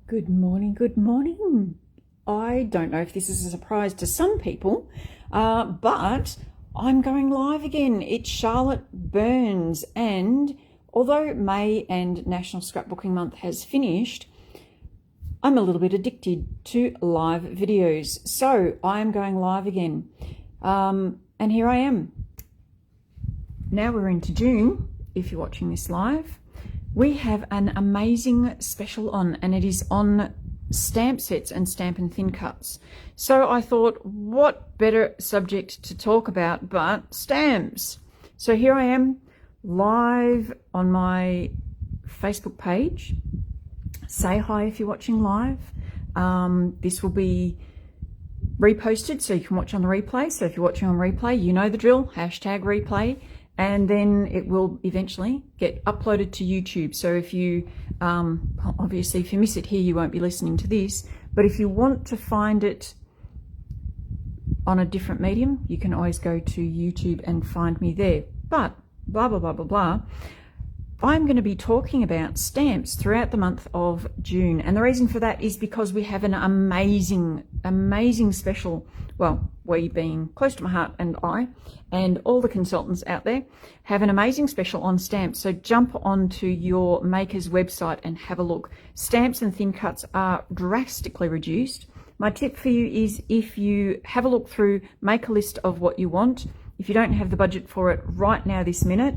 Good morning, good morning. I don't know if this is a surprise to some people, but I'm going live again. It's Charlotte Burns, and although May and National Scrapbooking Month has finished, I'm a little bit addicted to live videos. So I am going live again, and here I am. Now we're into June, if you're watching this live. We have an amazing special on, and it is on stamp sets and stamp and thin cuts. So I thought, what better subject to talk about but stamps? So here I am live on my Facebook page. Say hi if you're watching live. This will be reposted so you can watch on the replay. So if you're watching on replay, you know the drill, #replay. And then it will eventually get uploaded to YouTube. So if you, obviously if you miss it here, you won't be listening to this. But if you want to find it on a different medium, you can always go to YouTube and find me there. But blah, blah, blah, blah, blah. I'm going to be talking about stamps throughout the month of June. And the reason for that is because we have an amazing special. Well, we being close to my heart and I, and all the consultants out there, have an amazing special on stamps. So jump onto your maker's website and have a look. Stamps and thin cuts are drastically reduced. My tip for you is, if you have a look through, make a list of what you want. If you don't have the budget for it right now, this minute,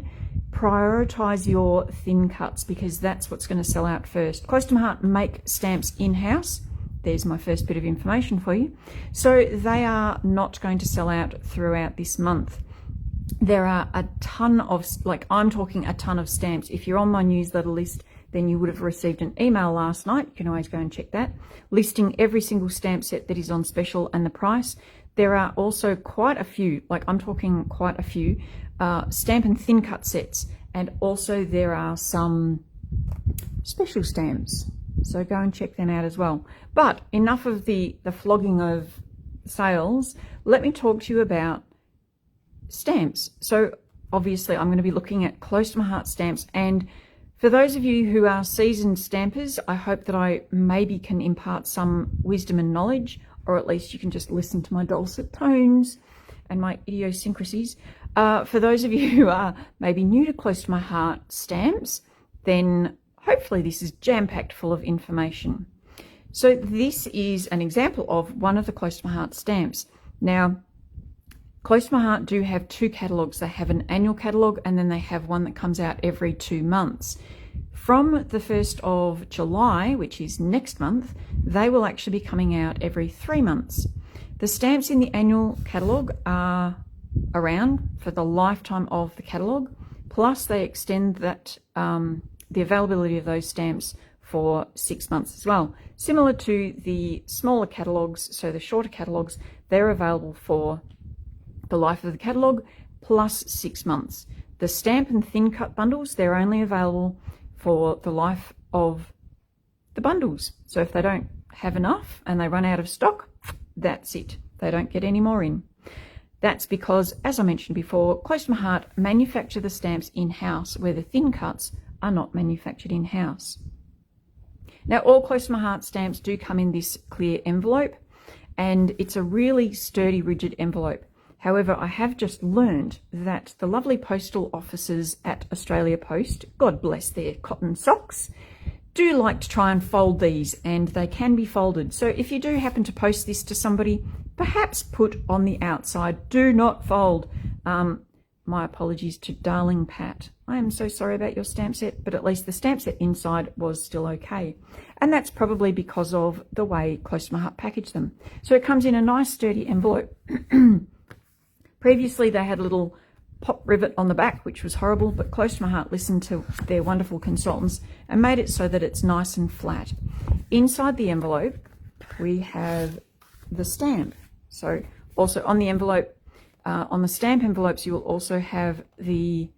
prioritize your thin cuts, because that's what's going to sell out first. Close to my heart make stamps in-house. There's my first bit of information for you. So they are not going to sell out throughout this month. There are a ton of, I'm talking a ton of stamps. If you're on my newsletter list, then you would have received an email last night. You can always go and check that, listing every single stamp set that is on special and the price. There are also quite a few, I'm talking quite a few, stamp and thin cut sets. And also there are some special stamps. So go and check them out as well. But enough of the flogging of sales. Let me talk to you about stamps. So obviously I'm going to be looking at close to my heart stamps. And for those of you who are seasoned stampers, I hope that I maybe can impart some wisdom and knowledge, or at least you can just listen to my dulcet tones and my idiosyncrasies. For those of you who are maybe new to close to my heart stamps, then hopefully this is jam-packed full of information. So this is an example of one of the close to my heart stamps. Now, close to my heart do have two catalogues. They have an annual catalogue, and then they have one that comes out every 2 months. From the 1st of July, which is next month, they will actually be coming out every 3 months. The stamps in the annual catalogue are around for the lifetime of the catalogue, plus they extend that the availability of those stamps for 6 months as well. Similar to the smaller catalogues, so the shorter catalogues, they're available for the life of the catalogue plus 6 months. The stamp and thin cut bundles, they're only available for the life of the bundles. So if they don't have enough and they run out of stock, that's it. They don't get any more in. That's because, as I mentioned before, close to my heart manufacture the stamps in-house, where the thin cuts are not manufactured in-house. Now, all close to my heart stamps do come in this clear envelope, and it's a really sturdy, rigid envelope. However, I have just learned that the lovely postal officers at Australia Post, God bless their cotton socks, do like to try and fold these, and they can be folded. So if you do happen to post this to somebody, perhaps put on the outside, do not fold. My apologies to darling Pat. I am so sorry about your stamp set, but at least the stamp set inside was still okay. And that's probably because of the way Close to My Heart packaged them. So it comes in a nice sturdy envelope. Previously they had a little pop rivet on the back, which was horrible, but Close to My Heart listened to their wonderful consultants and made it so that it's nice and flat. Inside the envelope, we have the stamp. So also on the envelope, on the stamp envelopes, you will also have the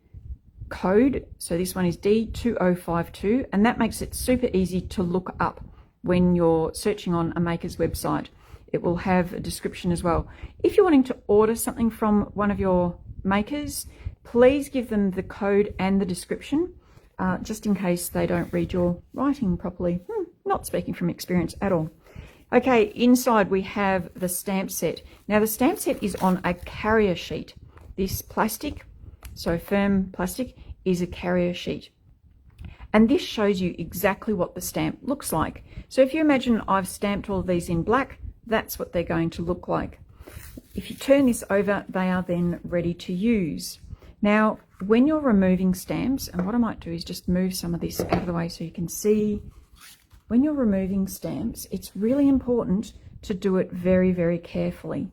code. So this one is D2052, and that makes it super easy to look up when you're searching on a maker's website. It will have a description as well. If you're wanting to order something from one of your makers, please give them the code and the description, just in case they don't read your writing properly. Not speaking from experience at all. Okay, inside we have the stamp set. Now the stamp set is on a carrier sheet. This plastic, so firm plastic, is a carrier sheet. And this shows you exactly what the stamp looks like. So if you imagine I've stamped all of these in black, that's what they're going to look like. If you turn this over, they are then ready to use. Now, when you're removing stamps, and what I might do is just move some of this out of the way so you can see, when you're removing stamps, it's really important to do it very, very carefully.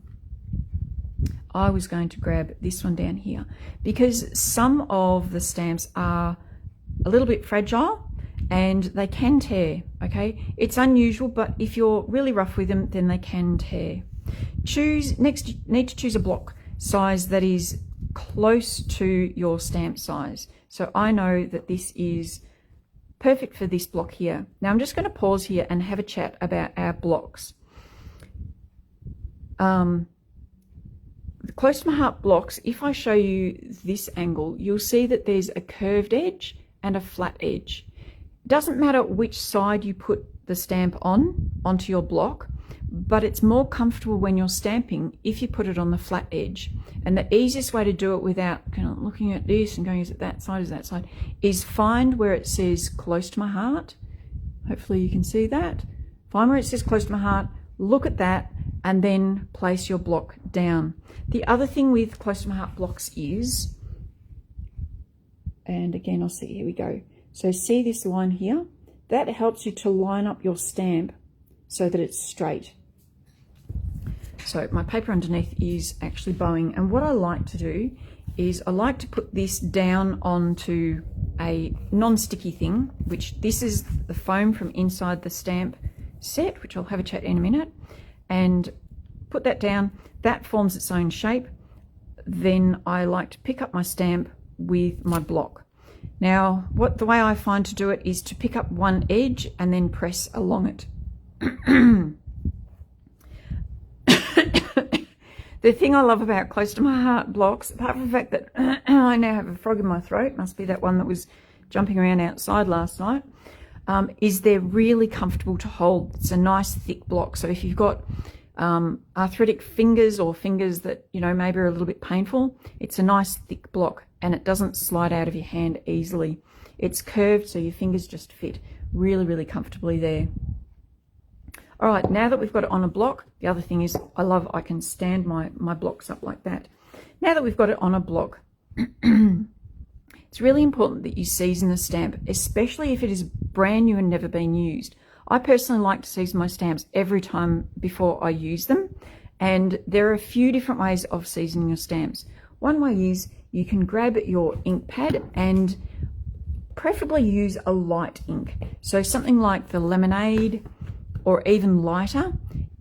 I was going to grab this one down here because some of the stamps are a little bit fragile and they can tear, okay? It's unusual, but if you're really rough with them, then they can tear. Next, you need to choose a block size that is close to your stamp size. So I know that this is perfect for this block here. Now I'm just going to pause here and have a chat about our blocks. The close to my heart blocks, if I show you this angle, you'll see that there's a curved edge and a flat edge. It doesn't matter which side you put the stamp onto your block, but it's more comfortable when you're stamping if you put it on the flat edge. And the easiest way to do it without kind of looking at this and going, is it that side, is that side, is find where it says close to my heart. Hopefully you can see that. Find where it says close to my heart, look at that, and then place your block down. The other thing with close to my heart blocks is, and again, I'll see, here we go. So see this line here? That helps you to line up your stamp so that it's straight. So my paper underneath is actually bowing, and what I like to do is I like to put this down onto a non-sticky thing, which this is the foam from inside the stamp set, which I'll have a chat in a minute, and put that down. That forms its own shape. Then I like to pick up my stamp with my block. Now, the way I find to do it is to pick up one edge and then press along it. The thing I love about close to my heart blocks, apart from the fact that I now have a frog in my throat, must be that one that was jumping around outside last night, is they're really comfortable to hold. It's a nice thick block. So if you've got arthritic fingers or fingers that, you know, maybe are a little bit painful, it's a nice thick block and it doesn't slide out of your hand easily. It's curved so your fingers just fit really, really comfortably there. All right, now that we've got it on a block, the other thing is I can stand my blocks up like that. Now that we've got it on a block, it's really important that you season the stamp, especially if it is brand new and never been used. I personally like to season my stamps every time before I use them, and there are a few different ways of seasoning your stamps. One way is you can grab your ink pad and preferably use a light ink. So something like the Lemonade, or even lighter,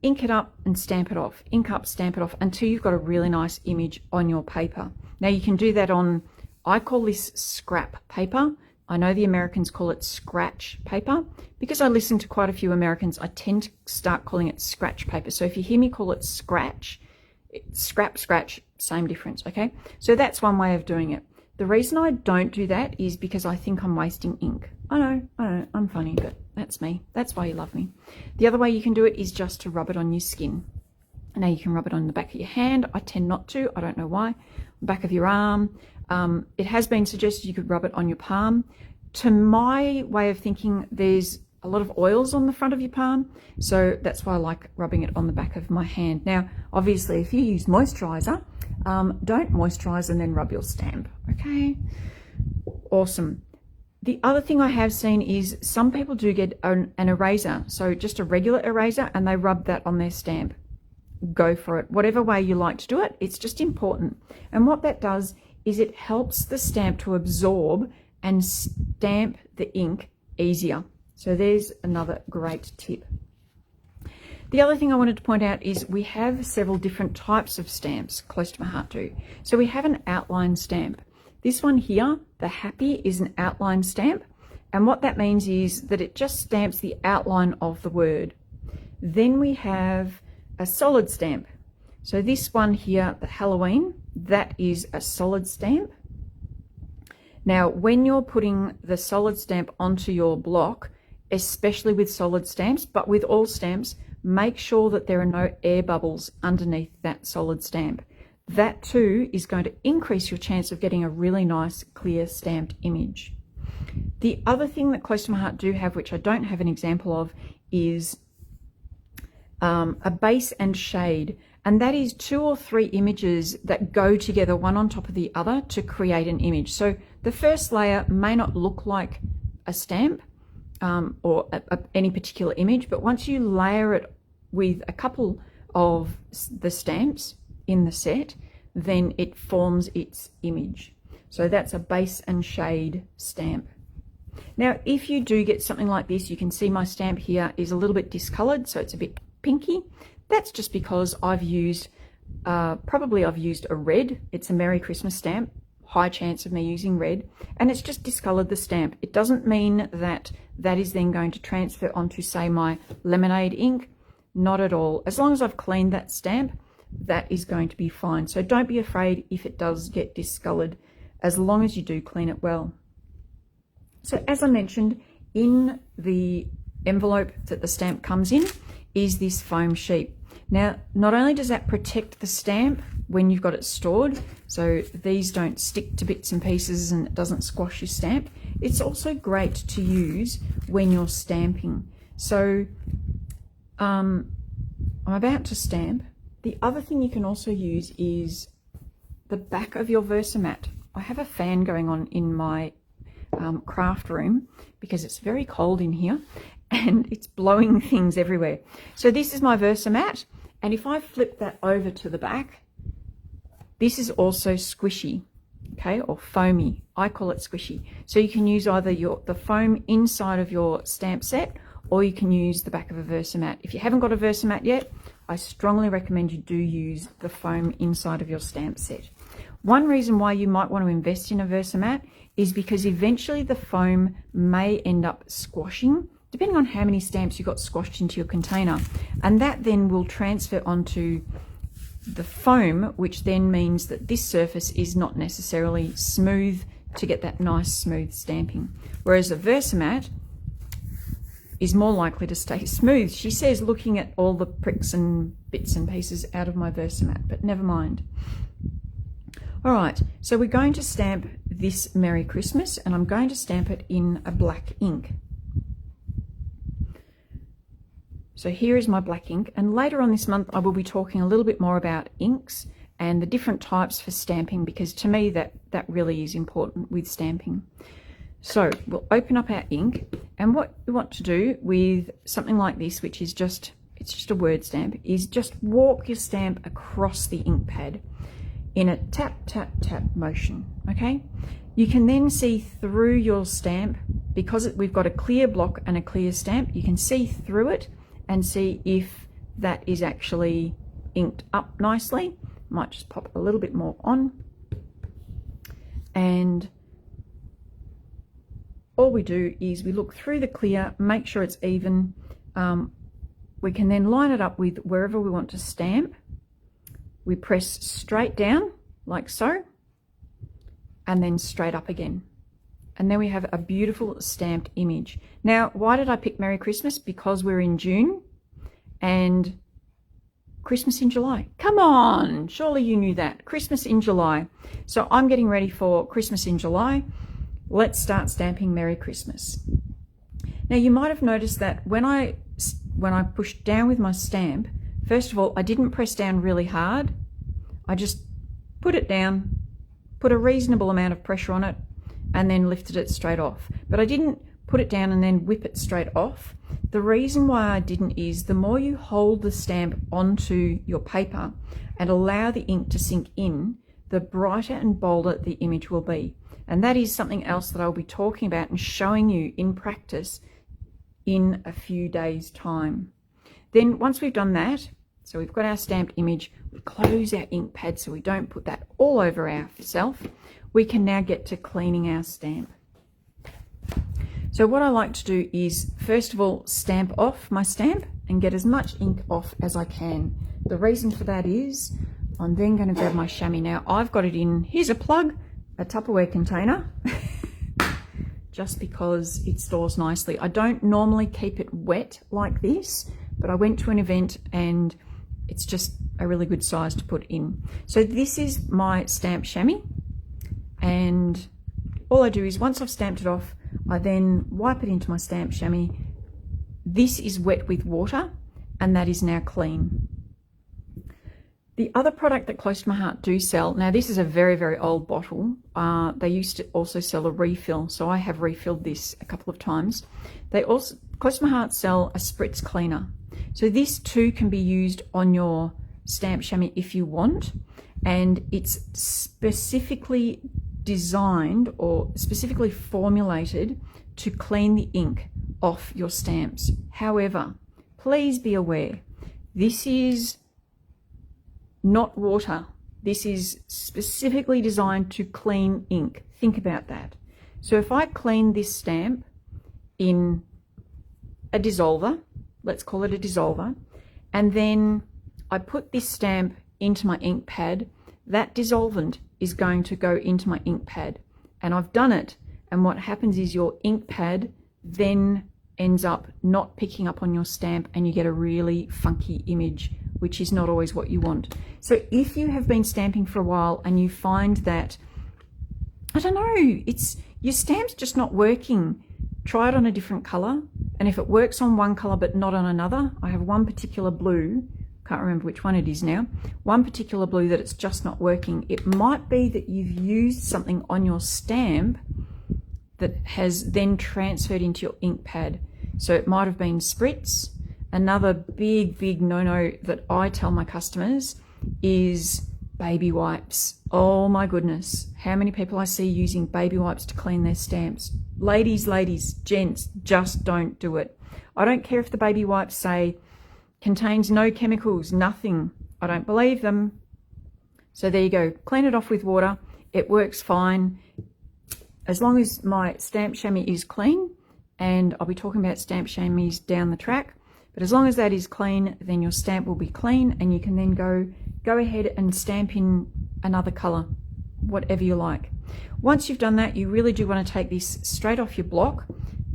ink it up and stamp it off. Ink up, stamp it off until you've got a really nice image on your paper. Now you can do that on, I call this scrap paper. I know the Americans call it scratch paper. Because I listen to quite a few Americans, I tend to start calling it scratch paper. So if you hear me call it scratch, scrap, scratch, same difference, okay? So that's one way of doing it. The reason I don't do that is because I think I'm wasting ink. I know, I'm funny, but that's me. That's why you love me. The other way you can do it is just to rub it on your skin. Now you can rub it on the back of your hand. I tend not to, I don't know why. Back of your arm. It has been suggested you could rub it on your palm. To my way of thinking, there's a lot of oils on the front of your palm, so that's why I like rubbing it on the back of my hand. Now, obviously, if you use moisturizer, don't moisturize and then rub your stamp, okay? Awesome. The other thing I have seen is some people do get an eraser, so just a regular eraser, and they rub that on their stamp. Go for it. Whatever way you like to do it, it's just important. And what that does is it helps the stamp to absorb and stamp the ink easier. So there's another great tip. The other thing I wanted to point out is we have several different types of stamps, close to my heart too. So we have an outline stamp. This one here, the Happy, is an outline stamp. And what that means is that it just stamps the outline of the word. Then we have a solid stamp. So this one here, the Halloween, that is a solid stamp. Now, when you're putting the solid stamp onto your block, especially with solid stamps, but with all stamps, make sure that there are no air bubbles underneath that solid stamp. That too is going to increase your chance of getting a really nice clear stamped image. The other thing that Close to My Heart do have, which I don't have an example of, is a base and shade. And that is 2 or 3 images that go together one on top of the other to create an image. So the first layer may not look like a stamp or any particular image, but once you layer it with a couple of the stamps in the set, then it forms its image. So that's a base and shade stamp. Now, if you do get something like this, you can see my stamp here is a little bit discolored, so it's a bit pinky. That's just because I've used a red. It's a Merry Christmas stamp, high chance of me using red, and it's just discolored the stamp. It doesn't mean that that is then going to transfer onto, say, my lemonade ink. Not at all. As long as I've cleaned that stamp, that is going to be fine. So don't be afraid if it does get discolored, as long as you do clean it well. So as I mentioned, in the envelope that the stamp comes in is this foam sheet. Now, not only does that protect the stamp when you've got it stored, so these don't stick to bits and pieces and it doesn't squash your stamp, it's also great to use when you're stamping. So I'm about to stamp. The other thing you can also use is the back of your Versamat. I have a fan going on in my craft room because it's very cold in here and it's blowing things everywhere. So this is my Versamat, and if I flip that over to the back, this is also squishy, okay, or foamy. I call it squishy. So you can use either the foam inside of your stamp set, or you can use the back of a Versamat. If you haven't got a Versamat yet, I strongly recommend you do use the foam inside of your stamp set. One reason why you might want to invest in a Versamat is because eventually the foam may end up squashing, depending on how many stamps you got squashed into your container. And that then will transfer onto the foam, which then means that this surface is not necessarily smooth to get that nice smooth stamping. Whereas a Versamat is more likely to stay smooth. She says, looking at all the pricks and bits and pieces out of my Versamat, but never mind. All right, so we're going to stamp this Merry Christmas, and I'm going to stamp it in a black ink. So here is my black ink, and later on this month I will be talking a little bit more about inks and the different types for stamping, because to me that really is important with stamping. So we'll open up our ink, and what we want to do with something like this, which is just, it's just a word stamp, is just walk your stamp across the ink pad in a tap, tap, tap motion, okay? You can then see through your stamp, because we've got a clear block and a clear stamp, you can see through it and see if that is actually inked up nicely. Might just pop a little bit more on. And all we do is we look through the clear, make sure it's even. We can then line it up with wherever we want to stamp. We press straight down like so, and then straight up again. And then we have a beautiful stamped image. Now, why did I pick Merry Christmas? Because we're in June and Christmas in July. Come on, surely you knew that. Christmas in July. So I'm getting ready for Christmas in July. Let's start stamping Merry Christmas. Now, you might have noticed that when I pushed down with my stamp, first of all, I didn't press down really hard. I just put it down, put a reasonable amount of pressure on it, and then lifted it straight off. But I didn't put it down and then whip it straight off. The reason why I didn't is the more you hold the stamp onto your paper and allow the ink to sink in, the brighter and bolder the image will be. And that is something else that I'll be talking about and showing you in practice in a few days' time. Then once we've done that, so we've got our stamped image, we close our ink pad so we don't put that all over ourselves. We can now get to cleaning our stamp. So what I like to do is, first of all, stamp off my stamp and get as much ink off as I can. The reason for that is I'm then going to grab my chamois. Now I've got it in, here's a plug, a Tupperware container, just because it stores nicely. I don't normally keep it wet like this, but I went to an event and it's just a really good size to put in. So this is my stamp chamois, and all I do is once I've stamped it off, I then wipe it into my stamp chamois. This is wet with water, and that is now clean. The other product that Close to My Heart do sell, now this is a very, very old bottle. They used to also sell a refill, so I have refilled this a couple of times. They also, Close to My Heart sell a spritz cleaner. So this too can be used on your stamp chamois if you want, and it's specifically designed or specifically formulated to clean the ink off your stamps. However, please be aware, this is not water. This is specifically designed to clean ink. Think about that. So if I clean this stamp in a dissolver, let's call it a dissolver, and then I put this stamp into my ink pad, that dissolvent is going to go into my ink pad, and I've done it. And what happens is your ink pad then ends up not picking up on your stamp, and you get a really funky image, which is not always what you want. So if you have been stamping for a while and you find that, I don't know, it's your stamp's just not working, try it on a different color. And if it works on one color but not on another, I have one particular blue, can't remember which one it is now, one particular blue that it's just not working. It might be that you've used something on your stamp that has then transferred into your ink pad. So it might have been spritz. Another big no-no that I tell my customers is baby wipes. Oh my goodness, how many people I see using baby wipes to clean their stamps. Ladies, gents, just don't do it. I don't care if the baby wipes say contains no chemicals, nothing. I don't believe them. So there you go, clean it off with water. It works fine. As long as my stamp chamois is clean, and I'll be talking about stamp chamois down the track, but as long as that is clean, then your stamp will be clean, and you can then go ahead and stamp in another color, whatever you like. Once you've done that, you really do want to take this straight off your block.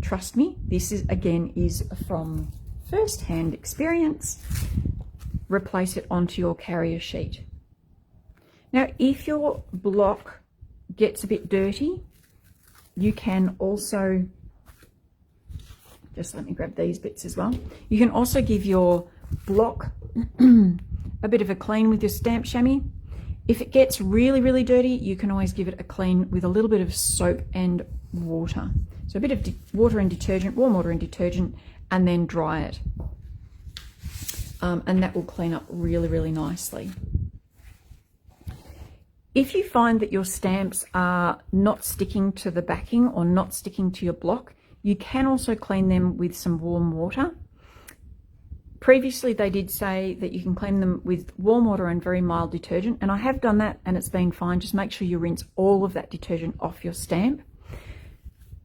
Trust me, this is again is from first-hand experience. Replace it onto your carrier sheet. Now, if your block gets a bit dirty, you can also, just let me grab these bits as well. You can also give your block a bit of a clean with your stamp chamois. If it gets really dirty, you can always give it a clean with a little bit of soap and water. So a bit of water and detergent, warm water and detergent, and then dry it. And that will clean up really nicely. If you find that your stamps are not sticking to the backing or not sticking to your block, you can also clean them with some warm water. Previously, they did say that you can clean them with warm water and very mild detergent, and I have done that and it's been fine. Just make sure you rinse all of that detergent off your stamp.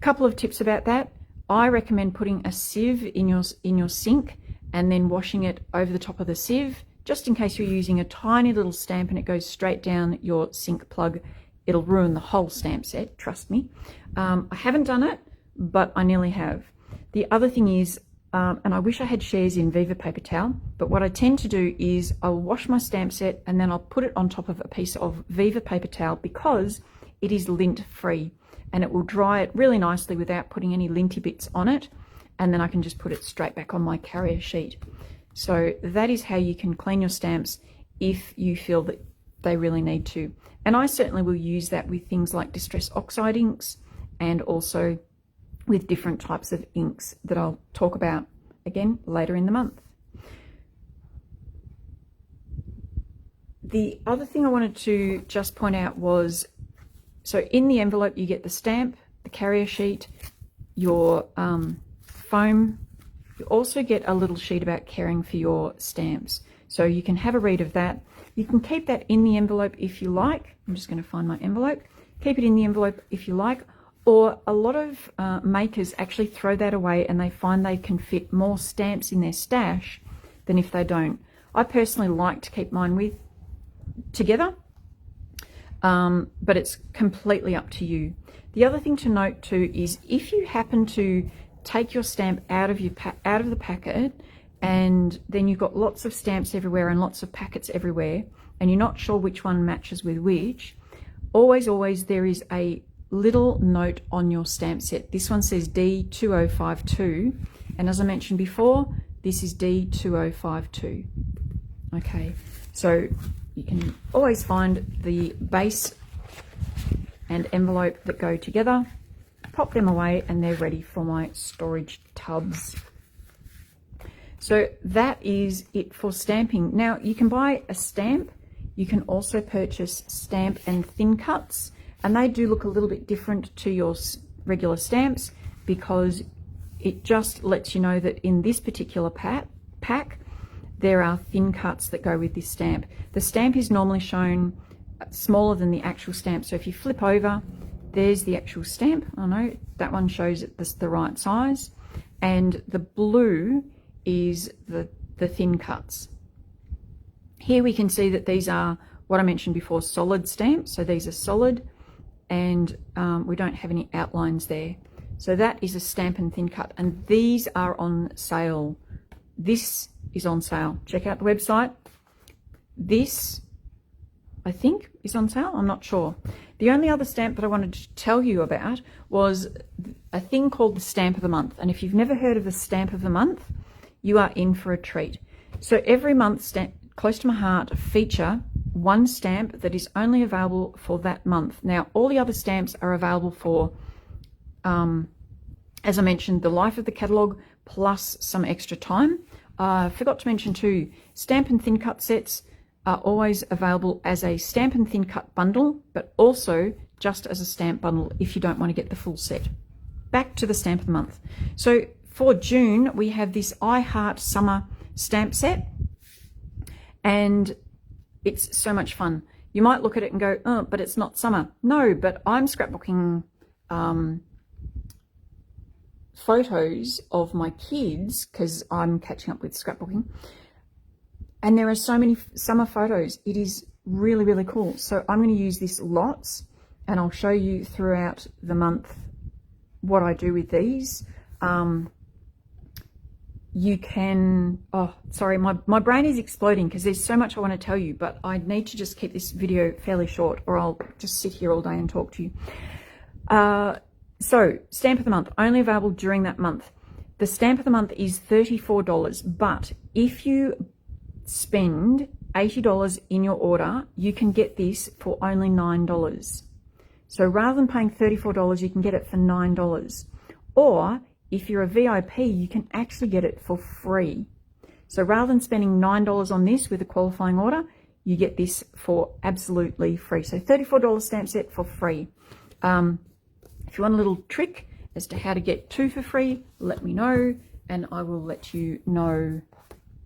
Couple of tips about that. I recommend putting a sieve in your sink and then washing it over the top of the sieve, just in case you're using a tiny little stamp and it goes straight down your sink plug. It'll ruin the whole stamp set, trust me. I haven't done it, but I nearly have. The other thing is, and I wish I had shares in Viva paper towel, but what I tend to do is I'll wash my stamp set and then I'll put it on top of a piece of Viva paper towel because it is lint free and it will dry it really nicely without putting any linty bits on it. And then I can just put it straight back on my carrier sheet. So that is how you can clean your stamps if you feel that they really need to. And I certainly will use that with things like Distress Oxide inks and also with different types of inks that I'll talk about again later in the month. The other thing I wanted to just point out was, so in the envelope you get the stamp, the carrier sheet, your foam. You also get a little sheet about caring for your stamps. So you can have a read of that. You can keep that in the envelope if you like. I'm just going to find my envelope. Keep it in the envelope if you like. Or a lot of makers actually throw that away and they find they can fit more stamps in their stash than if they don't. I personally like to keep mine together. but it's completely up to you. The other thing to note too is if you happen to take your stamp out of the packet, and then you've got lots of stamps everywhere and lots of packets everywhere, and you're not sure which one matches with which, always there is a little note on your stamp set. This one says D2052, and as I mentioned before, this is D2052. Okay, so you can always find the base and envelope that go together, pop them away, and they're ready for my storage tubs. So that is it for stamping. Now you can buy a stamp. You can also purchase stamp and thin cuts, and they do look a little bit different to your regular stamps because it just lets you know that in this particular pack there are thin cuts that go with this stamp. The stamp is normally shown smaller than the actual stamp, so if you flip over, there's the actual stamp. I know that one shows it the right size, and the blue is the thin cuts. Here we can see that these are what I mentioned before, solid stamps. So these are solid, and we don't have any outlines there. So that is a stamp and thin cut, and these are on sale. This is on sale. Check out the website. This, I think, is on sale. I'm not sure. The only other stamp that I wanted to tell you about was a thing called the Stamp of the Month. And if you've never heard of the Stamp of the Month, you are in for a treat. So every month, Close to My Heart feature one stamp that is only available for that month. Now, all the other stamps are available for, as I mentioned, the life of the catalogue plus some extra time. I forgot to mention too, stamp and thin cut sets are always available as a stamp and thin cut bundle, but also just as a stamp bundle if you don't want to get the full set. Back to the Stamp of the Month. So for June, we have this I Heart Summer stamp set, and it's so much fun. You might look at it and go, oh, but it's not summer. No, but I'm scrapbooking photos of my kids because I'm catching up with scrapbooking, and there are so many summer photos. It is really, really cool. So I'm going to use this lots, and I'll show you throughout the month what I do with these. You can, oh, sorry, my brain is exploding because there's so much I want to tell you, but I need to just keep this video fairly short or I'll just sit here all day and talk to you. So, Stamp of the Month, only available during that month. The Stamp of the Month is $34, but if you spend $80 in your order, you can get this for only $9. So rather than paying $34, you can get it for $9. Or if you're a VIP, you can actually get it for free. So rather than spending $9 on this with a qualifying order, you get this for absolutely free. So $34 stamp set for free. If you want a little trick as to how to get two for free, let me know, and I will let you know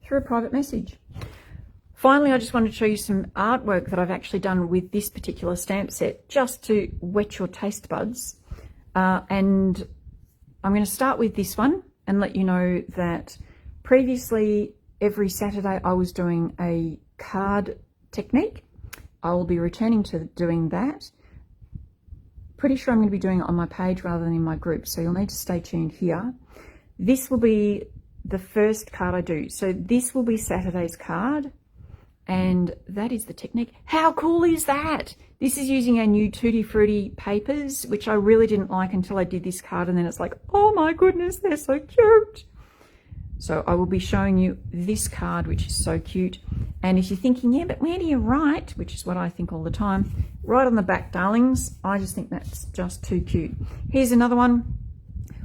through a private message. Finally, I just wanted to show you some artwork that I've actually done with this particular stamp set, just to whet your taste buds. And I'm going to start with this one and let you know that previously every Saturday I was doing a card technique. I will be returning to doing that. Pretty sure I'm going to be doing it on my page rather than in my group, so you'll need to stay tuned here. This will be the first card I do. So this will be Saturday's card, and that is the technique. How cool is that? This is using our new Tutti Frutti papers, which I really didn't like until I did this card, and then it's like, oh my goodness, they're so cute. So I will be showing you this card, which is so cute. And if you're thinking, yeah, but where do you write? Which is what I think all the time. Right on the back, darlings. I just think that's just too cute. Here's another one.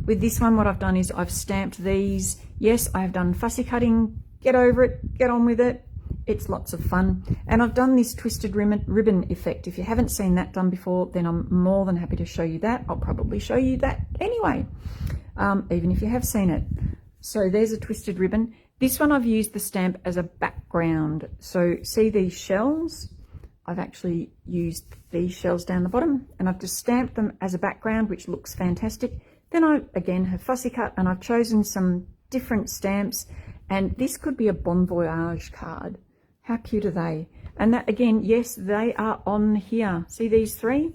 With this one, what I've done is I've stamped these. Yes, I have done fussy cutting. Get over it. Get on with it. It's lots of fun. And I've done this twisted ribbon effect. If you haven't seen that done before, then I'm more than happy to show you that. I'll probably show you that anyway, even if you have seen it. So there's a twisted ribbon. This one I've used the stamp as a background. So see these shells? I've actually used these shells down the bottom, and I've just stamped them as a background, which looks fantastic. Then I, again, have fussy cut, and I've chosen some different stamps, and this could be a Bon Voyage card. How cute are they? And that, again, yes, they are on here. See these three?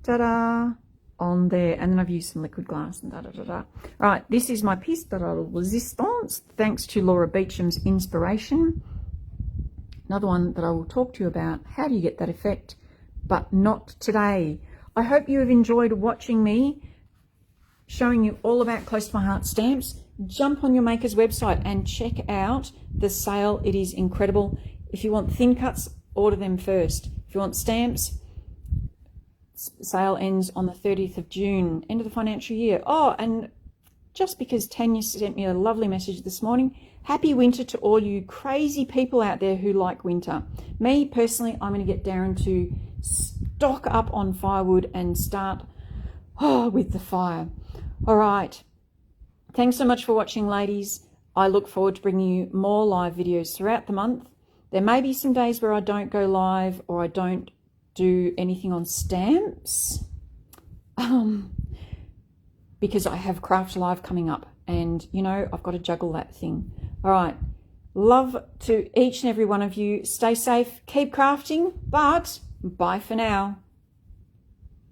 Ta-da! On there. And then I've used some liquid glass and da-da-da-da. Right, this is my piece de resistance, thanks to Laura Beecham's inspiration. Another one that I will talk to you about. How do you get that effect? But not today. I hope you have enjoyed watching me showing you all about Close to My Heart stamps. Jump on your maker's website and check out the sale. It is incredible. If you want thin cuts, order them first. If you want stamps, sale ends on the 30th of June, end of the financial year. Oh, and just because Tanya sent me a lovely message this morning, happy winter to all you crazy people out there who like winter. Me, personally, I'm going to get Darren to stock up on firewood and start with the fire. All right. Thanks so much for watching, ladies. I look forward to bringing you more live videos throughout the month. There may be some days where I don't go live or I don't do anything on stamps because I have Craft Live coming up and, you know, I've got to juggle that thing. All right. Love to each and every one of you. Stay safe. Keep crafting, but bye for now.